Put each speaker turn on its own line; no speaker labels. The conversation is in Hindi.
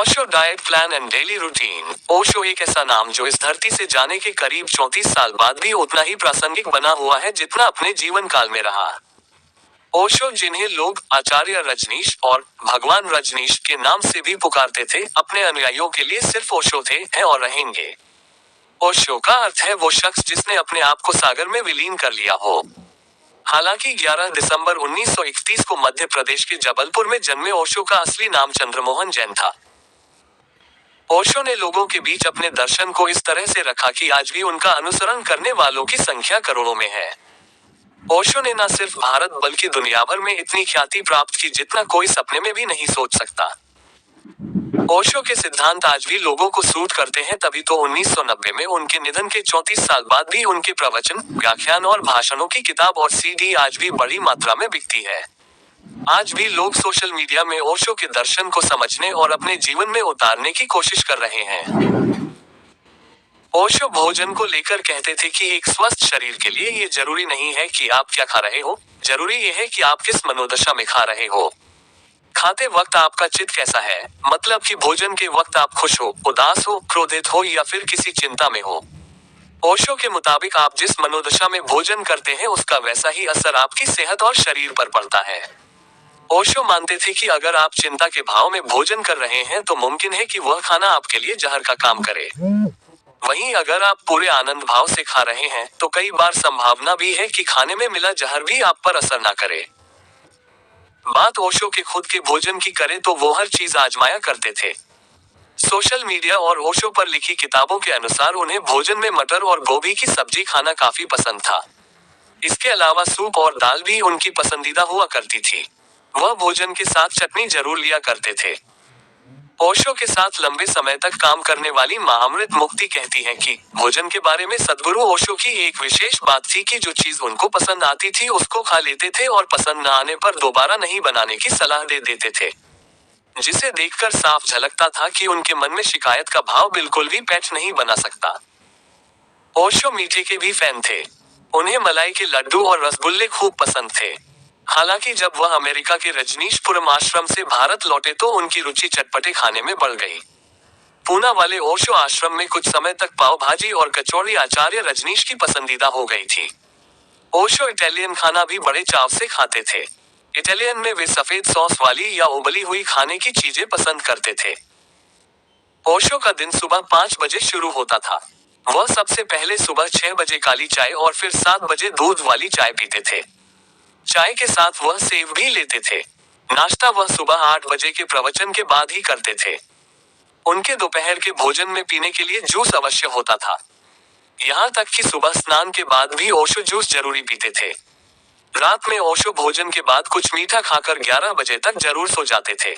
Osho diet plan and daily routine. Osho एक ऐसा नाम जो इस धरती से जाने के करीब 34 साल बाद भी उतना ही प्रासंगिक बना हुआ है जितना अपने जीवन काल में रहा। ओशो, जिन्हें लोग आचार्य रजनीश और भगवान रजनीश के नाम से भी पुकारते थे, अपने अनुयायियों के लिए सिर्फ ओशो थे, हैं और रहेंगे। ओशो का अर्थ है वो शख्स जिसने अपने आप को सागर में विलीन कर लिया हो। हालांकि 11 दिसंबर 1931 को मध्य प्रदेश के जबलपुर में जन्मे ओशो का असली नाम चंद्रमोहन जैन था। ओशो ने लोगों के बीच अपने दर्शन को इस तरह से रखा कि आज भी उनका अनुसरण करने वालों की संख्या करोड़ों में है। ओशो ने न सिर्फ भारत बल्कि दुनिया भर में इतनी ख्याति प्राप्त की जितना कोई सपने में भी नहीं सोच सकता। ओशो के सिद्धांत आज भी लोगों को सूट करते हैं, तभी तो 1990 में उनके निधन के 34 साल बाद भी उनके प्रवचन, व्याख्यान और भाषणों की किताब और सीडी आज भी बड़ी मात्रा में बिकती है। आज भी लोग सोशल मीडिया में ओशो के दर्शन को समझने और अपने जीवन में उतारने की कोशिश कर रहे हैं। ओशो भोजन को लेकर कहते थे कि एक स्वस्थ शरीर के लिए ये जरूरी नहीं है कि आप क्या खा रहे हो, जरूरी ये है कि आप किस मनोदशा में खा रहे हो। खाते वक्त आपका चित्त कैसा है, मतलब कि भोजन के वक्त आप खुश हो, उदास हो, क्रोधित हो या फिर किसी चिंता में हो। ओशो के मुताबिक आप जिस मनोदशा में भोजन करते हैं उसका वैसा ही असर आपकी सेहत और शरीर पर पड़ता है। ओशो मानते थे कि अगर आप चिंता के भाव में भोजन कर रहे हैं तो मुमकिन है कि वह खाना आपके लिए जहर का काम करे। वहीं अगर आप पूरे आनंद भाव से खा रहे हैं तो कई बार संभावना भी है कि खाने में मिला जहर भी आप पर असर ना करे। बात ओशो के खुद के भोजन की करें तो वो हर चीज आजमाया करते थे। सोशल मीडिया और ओशो पर लिखी किताबों के अनुसार उन्हें भोजन में मटर और गोभी की सब्जी खाना काफी पसंद था। इसके अलावा सूप और दाल भी उनकी पसंदीदा हुआ करती थी। वह भोजन के साथ चटनी जरूर लिया करते थे। ओशो के साथ लंबे समय तक काम करने वाली मां अमृत मुक्ति कहती हैं कि भोजन के बारे में सद्गुरु ओशो की एक विशेष बात थी कि जो चीज उनको पसंद आती थी उसको खा लेते थे और पसंद न आने पर दोबारा नहीं बनाने की सलाह दे देते थे, जिसे देखकर साफ झलकता था कि उनके मन में शिकायत का भाव बिल्कुल भी पैठ नहीं बना सकता। ओशो मीठे के भी फैन थे। उन्हें मलाई के लड्डू और रसगुल्ले खूब पसंद थे। हालांकि जब वह अमेरिका के रजनीशपुरम आश्रम से भारत लौटे तो उनकी रुचि चटपटे खाने में बढ़ गई। पूना वाले ओशो आश्रम में कुछ समय तक पाव भाजी और कचौड़ी आचार्य रजनीश की पसंदीदा हो गई थी। ओशो इटालियन खाना भी बड़े चाव से खाते थे। इटालियन में वे सफेद सॉस वाली या उबली हुई खाने की चीजें पसंद करते थे। ओशो का दिन सुबह 5 बजे शुरू होता था। वह सबसे पहले सुबह 6 बजे काली चाय और फिर 7 बजे दूध वाली चाय पीते थे। चाय के साथ वह सेव भी लेते थे। नाश्ता वह सुबह 8 बजे के प्रवचन के बाद ही करते थे। उनके दोपहर के भोजन में पीने के लिए जूस अवश्य होता था। यहाँ तक कि सुबह स्नान के बाद भी ओशो जूस जरूरी पीते थे। रात में ओशो भोजन के बाद कुछ मीठा खाकर 11 बजे तक जरूर सो जाते थे।